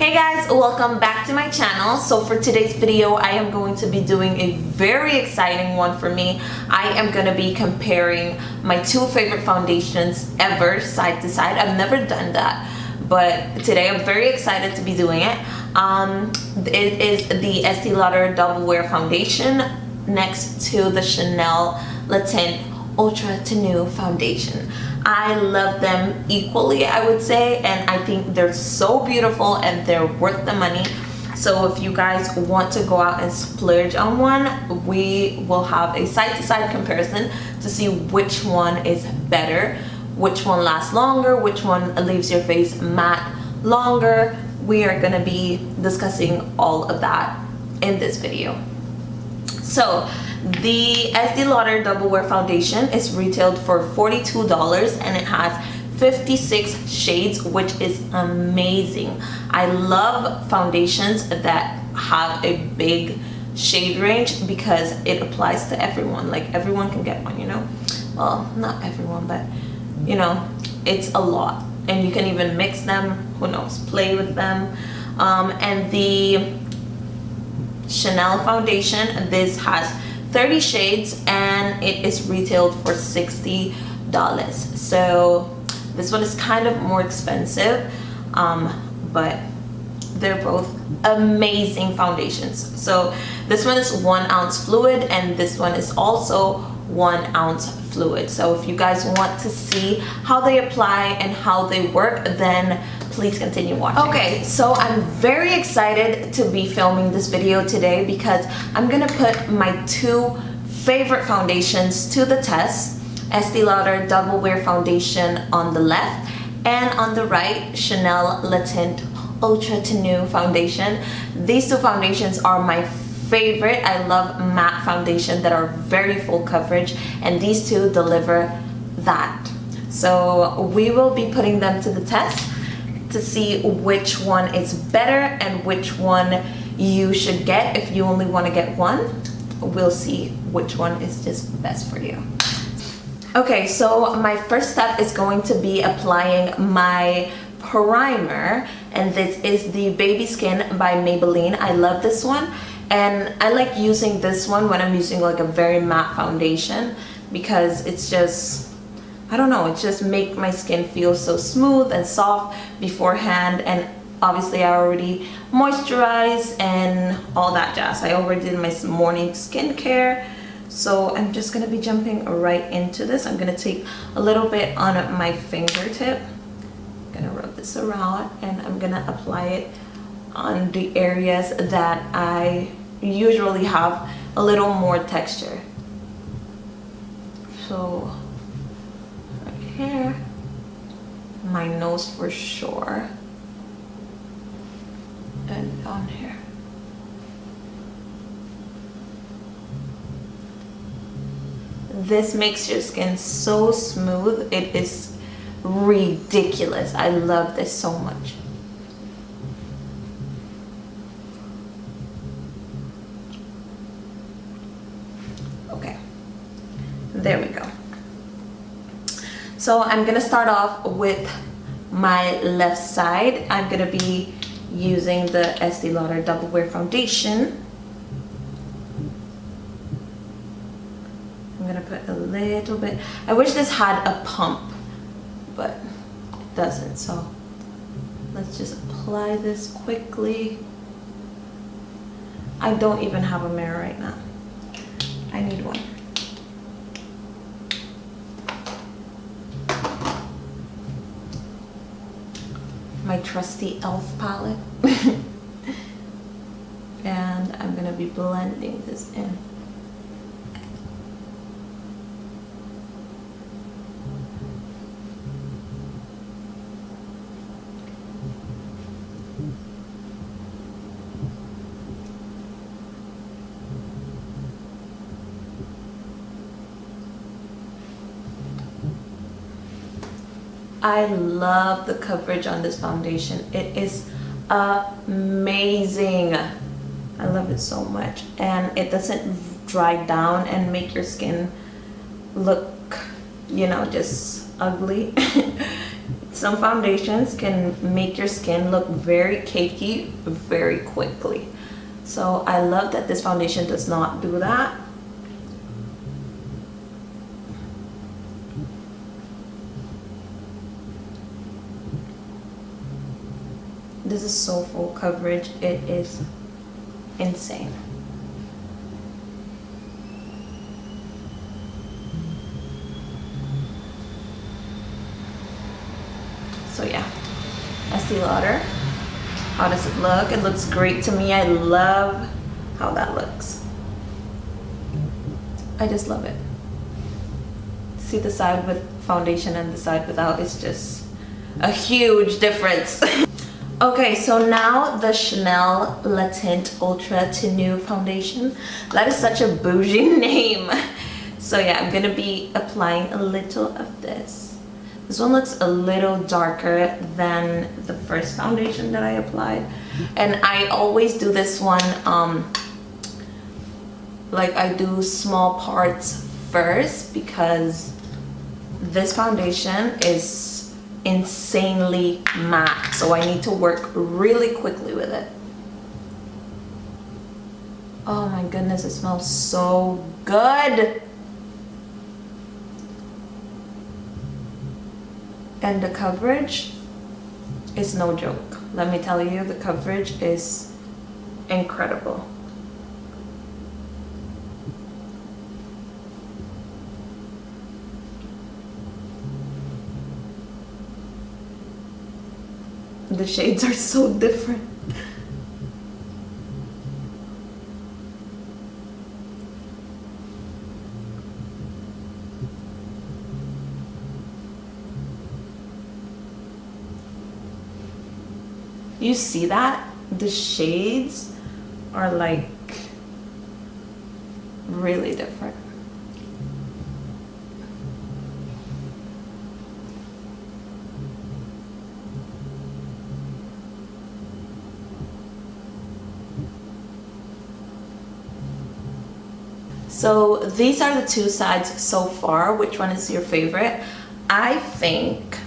Hey guys, welcome back to my channel. So for today's video, I am going to be doing a very exciting one for me. I am going to be comparing my two favorite foundations ever side to side. I've never done that, but today I'm very excited to be doing it. It is the ESTEE LAUDER Double Wear Foundation next to the Chanel Le Tint Ultra Tenue Foundation. I love them equally, I would say, and I think they're so beautiful and they're worth the money. So if you guys want to go out and splurge on one, we will have a side-to-side comparison to see which one is better, which one lasts longer, which one leaves your face matte longer. We are going to be discussing all of that in this video. So the ESTEE LAUDER Double Wear Foundation is retailed for $42 and it has 56 shades, which is amazing. I love foundations that have a big shade range because it applies to everyone. Like everyone can get one, you know? Well, not everyone, but you know, it's a lot. And you can even mix them, who knows, play with them. And the Chanel foundation, this has 30 shades and it is retailed for $60. So this one is kind of more expensive, but they're both amazing foundations. So this one is 1 ounce fluid and this one is also 1 ounce fluid. So if you guys want to see how they apply and how they work, then please continue watching. Okay, so I'm very excited to be filming this video today because I'm gonna put my two favorite foundations to the test. ESTEE LAUDER Double Wear Foundation on the left, and on the right, Chanel Le Tint Ultra Tenue Foundation. These two foundations are my favorite. I love matte foundation that are very full coverage, and these two deliver that. So we will be putting them to the test to see which one is better and which one you should get. If you only want to get one, we'll see which one is just best for you. Okay, so my first step is going to be applying my primer, and this is the Baby Skin by Maybelline. I love this one, and I like using this one when I'm using like a very matte foundation because it's just, I don't know, it just makes my skin feel so smooth and soft beforehand. And obviously I already moisturized and all that jazz. I already did my morning skincare. So I'm just gonna be jumping right into this. I'm gonna take a little bit on my fingertip. I'm gonna rub this around and I'm gonna apply it on the areas that I usually have a little more texture. So here, my nose for sure, and down here. This makes your skin so smooth, it is ridiculous. I love this so much. Okay, there we go. So I'm gonna start off with my left side. I'm gonna be using the ESTEE LAUDER Double Wear Foundation. I'm gonna put a little bit. I wish this had a pump, but it doesn't. So let's just apply this quickly. I don't even have a mirror right now. I need one. My trusty e.l.f. palette. And I'm gonna be blending this in. I love the coverage on this foundation. It is amazing. I love it so much, and it doesn't dry down and make your skin look, you know, just ugly. Some foundations can make your skin look very cakey very quickly. So I love that this foundation does not do that. This is so full coverage, it is insane. So yeah, ESTEE Lauder. How does it look? It looks great to me. I love how that looks. I just love it. See the side with foundation and the side without, it's just a huge difference. Okay, so now the Chanel Le Tint Ultra Tenue Foundation. That is such a bougie name. So yeah, I'm gonna be applying a little of this. This one looks a little darker than the first foundation that I applied. And I always do this one, like I do small parts first because this foundation is insanely matte, so I need to work really quickly with it. Oh my goodness, it smells so good. And the coverage is no joke. Let me tell you, the coverage is incredible. The shades are so different. You see that? The shades are like really different. So these are the two sides so far. Which one is your favorite? I think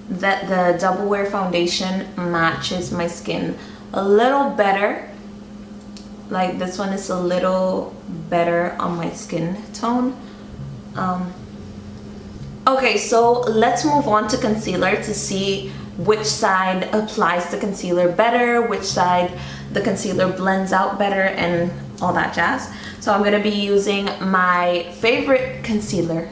that the Double Wear foundation matches my skin a little better. Like this one is a little better on my skin tone. Okay, so let's move on to concealer to see which side applies the concealer better, which side the concealer blends out better, and all that jazz. So I'm gonna be using my favorite concealer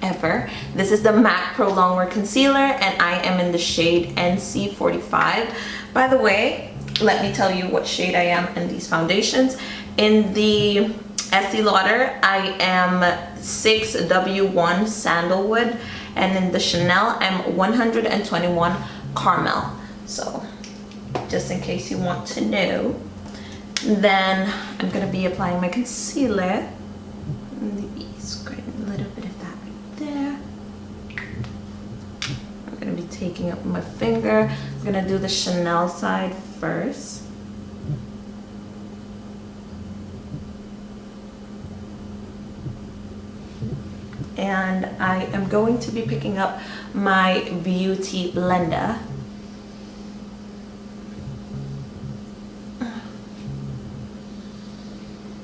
ever. This is the MAC Pro Longwear Concealer, and I am in the shade NC45. By the way, let me tell you what shade I am in these foundations. In the ESTEE Lauder, I am 6W1 Sandalwood, and in the Chanel, I'm 121 Caramel. So, just in case you want to know. Then I'm gonna be applying my concealer. Scrape a little bit of that right there. I'm gonna be taking up my finger. I'm gonna do the Chanel side first. And I am going to be picking up my Beauty Blender.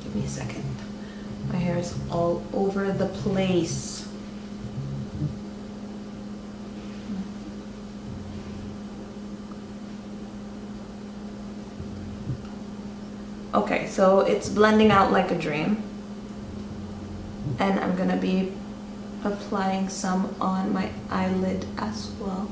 Give me a second. My hair is all over the place. Okay, so it's blending out like a dream. And I'm gonna be applying some on my eyelid as well.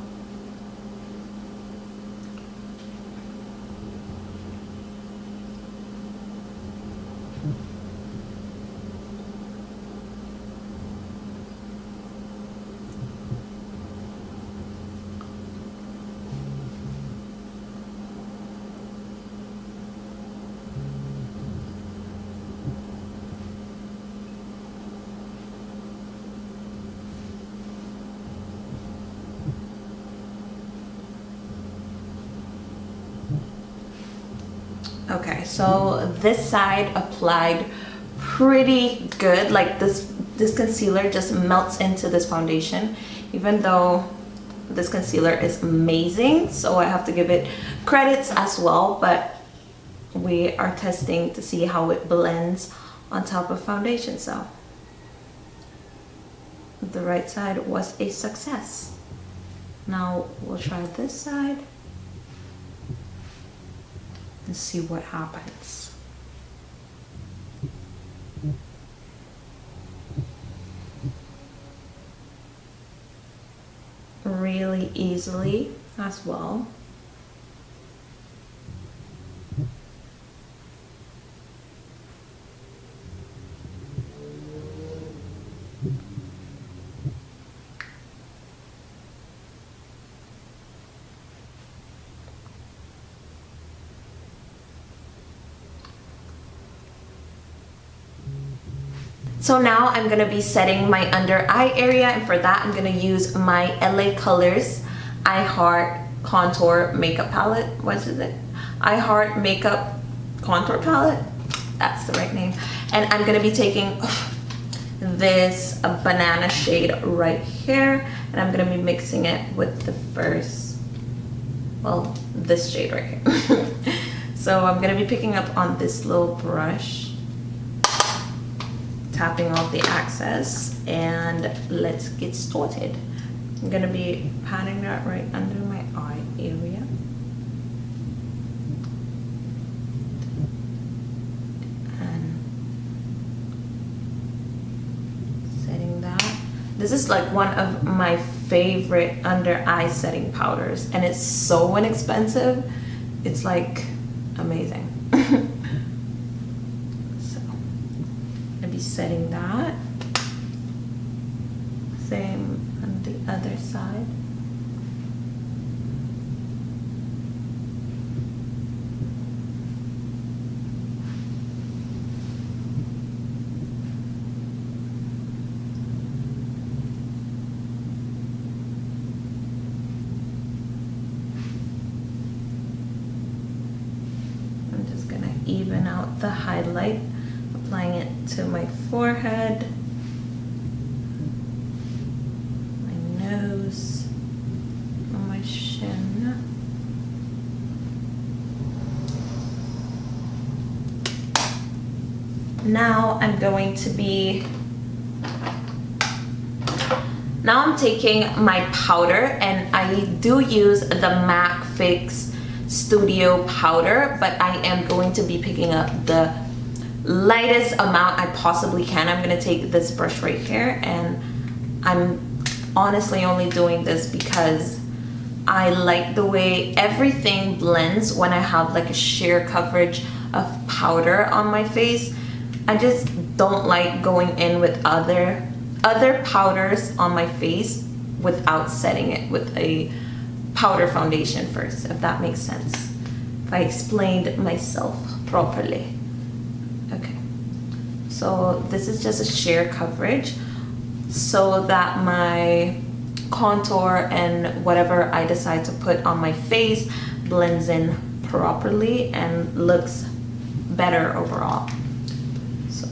Okay, so this side applied pretty good. Like this concealer just melts into this foundation. even though this concealer is amazing, so I have to give it credits as well, but we are testing to see how it blends on top of foundation. So the right side was a success. Now we'll try this side and see what happens. Really easily as well. So now I'm gonna be setting my under eye area, and for that I'm gonna use my LA Colors I Heart Contour Makeup Palette. What is it? I Heart Makeup Contour Palette. That's the right name. And I'm gonna be taking this banana shade right here, and I'm gonna be mixing it with the first, well, this shade right here. So I'm gonna be picking up on this little brush, tapping off the excess, and let's get started. I'm gonna be patting that right under my eye area. And setting that. This is like one of my favorite under eye setting powders, and it's so inexpensive. It's like amazing. Setting that. Same on the other side. I'm just gonna even out the highlight, applying it to my forehead, my nose, on my chin. Now I'm going to be, now I'm taking my powder, and I do use the MAC Fix Studio powder, but I am going to be picking up the lightest amount I possibly can. I'm gonna take this brush right here, and I'm honestly only doing this because I like the way everything blends when I have like a sheer coverage of powder on my face. I just don't like going in with other powders on my face without setting it with a powder foundation first, if that makes sense, if I explained myself properly. Okay, so this is just a sheer coverage so that my contour and whatever I decide to put on my face blends in properly and looks better overall. So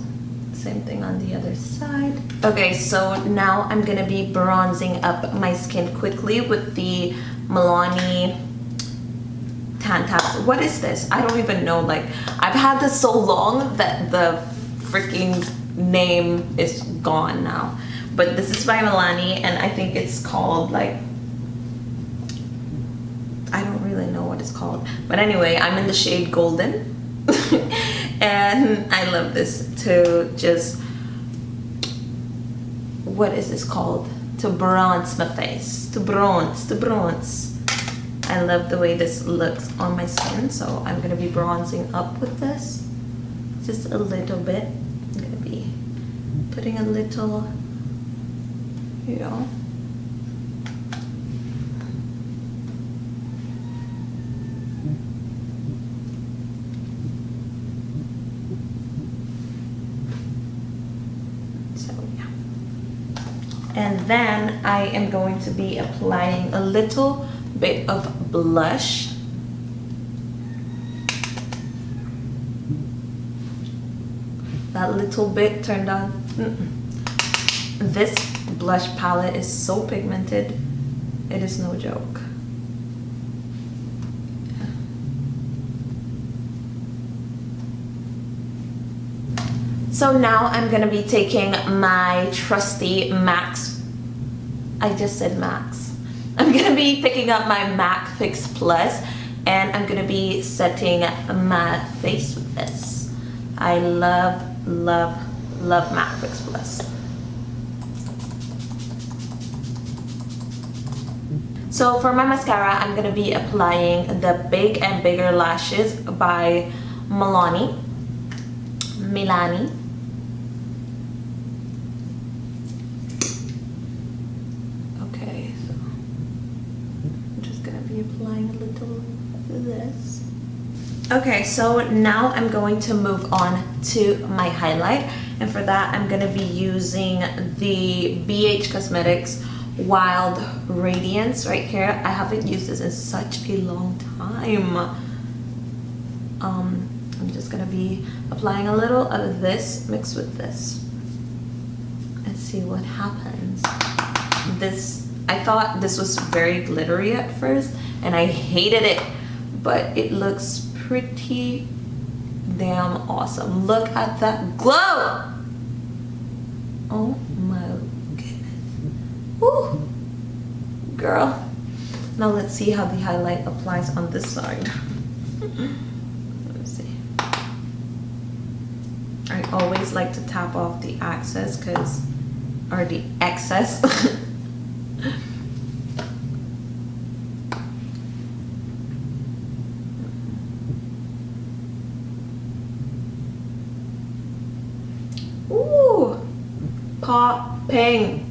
same thing on the other side. Okay, so now I'm gonna be bronzing up my skin quickly with the Milani What is this? I don't even know. Like, I've had this so long that the freaking name is gone now. But this is by Milani, and I think it's called like, I don't really know what it's called. But anyway, I'm in the shade Golden. And I love this to just, what is this called? To bronze my face. To bronze. I love the way this looks on my skin, so I'm gonna be bronzing up with this. Just a little bit. I'm gonna be putting a little, you know. So yeah. And then I am going to be applying a little bit of blush. That little bit turned on. This blush palette is so pigmented, it is no joke. So now I'm gonna be taking my trusty MAC's, I just said MAC's. I'm gonna be picking up my MAC Fix Plus, and I'm gonna be setting my face with this. I love, love, love MAC Fix Plus. So for my mascara, I'm gonna be applying the Big and Bigger Lashes by Milani. Okay, so I'm just gonna be applying a little of this. Okay, so now I'm going to move on to my highlight, and for that I'm gonna be using the BH Cosmetics Wild Radiance right here. I haven't used this in such a long time. I'm just gonna be applying a little of this mixed with this and see what happens. I thought this was very glittery at first and I hated it, but it looks pretty damn awesome. Look at that glow! Oh my goodness. Woo! Girl. Now let's see how the highlight applies on this side. Let's see. I always like to tap off the excess or the excess. Ooh, popping.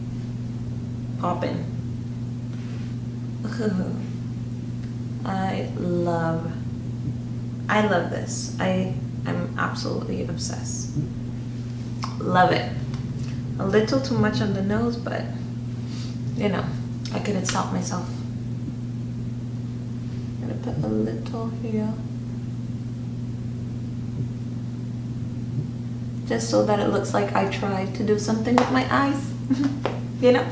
I love this. I'm absolutely obsessed. Love it. A little too much on the nose, but you know, I couldn't stop myself. I'm gonna put a little here, just so that it looks like I tried to do something with my eyes. You know.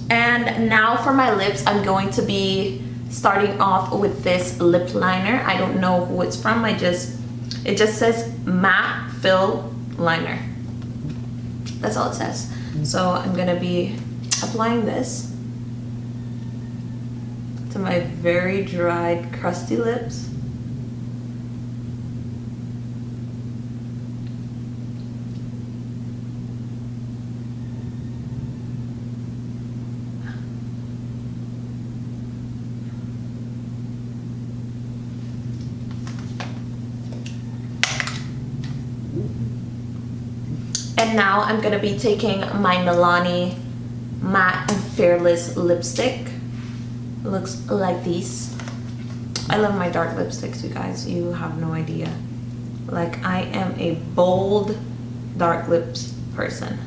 And now for my lips, I'm going to be starting off with this lip liner. I don't know who it's from. It just says matte fill liner. That's all it says. So I'm gonna be applying this to my very dried, crusty lips. And now I'm gonna be taking my Milani Matte and Fearless lipstick. It looks like this. I love my dark lipsticks, you guys. You have no idea. Like, I am a bold dark lips person.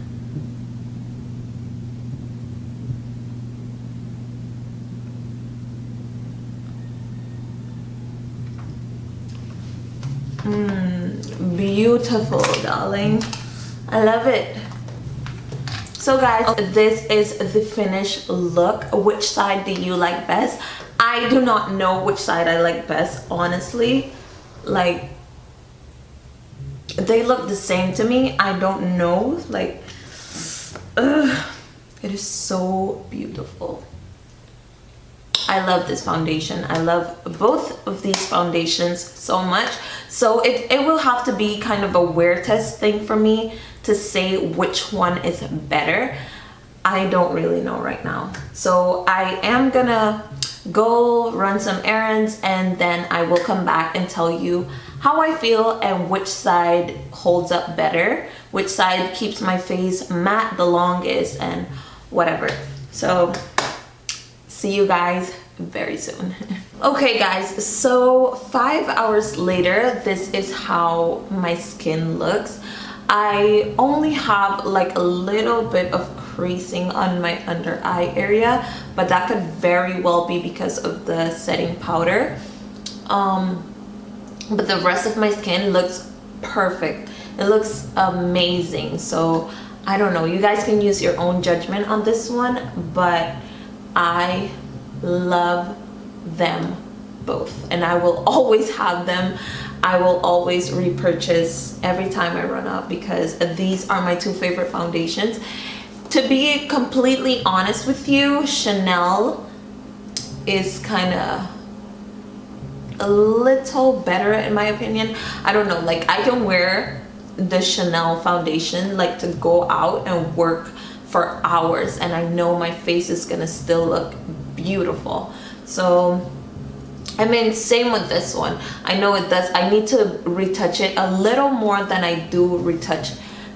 Beautiful, darling. I love it. So guys, this is the finished look. Which side do you like best? I do not know which side I like best, honestly. Like, they look the same to me. I don't know. Like, it is so beautiful. I love this foundation. I love both of these foundations so much. So it will have to be kind of a wear test thing for me to say which one is better. I don't really know right now. So I am gonna go run some errands, and then I will come back and tell you how I feel and which side holds up better, which side keeps my face matte the longest, and whatever. So see you guys very soon. Okay guys, so 5 hours later, this is how my skin looks. I only have like a little bit of creasing on my under eye area, but that could very well be because of the setting powder. But the rest of my skin looks perfect. It looks amazing. So I don't know, you guys can use your own judgment on this one, but I love them both and I will always have them. I will always repurchase every time I run out because these are my two favorite foundations. To be completely honest with you, Chanel is kind of a little better in my opinion. I don't know, like I can wear the Chanel foundation like to go out and work for hours and I know my face is gonna still look beautiful. So I mean, same with this one. I know it does, I need to retouch it a little more than I do retouch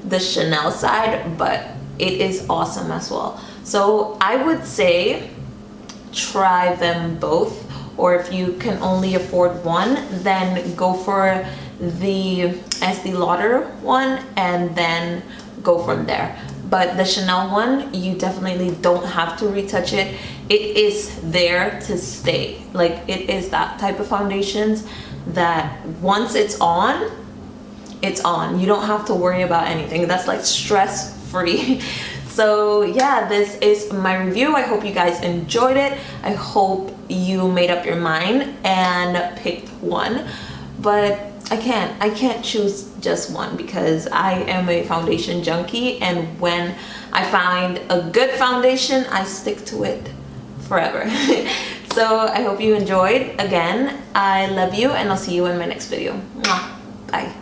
the Chanel side, but it is awesome as well. So I would say try them both, or if you can only afford one, then go for the ESTEE Lauder one and then go from there. But the Chanel one, you definitely don't have to retouch it. It is there to stay. Like it is that type of foundations that once it's on, it's on. You don't have to worry about anything. That's like stress free. So yeah, this is my review. I hope you guys enjoyed it. I hope you made up your mind and picked one, but I can't choose just one because I am a foundation junkie, and when I find a good foundation, I stick to it forever. So I hope you enjoyed. Again, I love you and I'll see you in my next video. Mwah. Bye.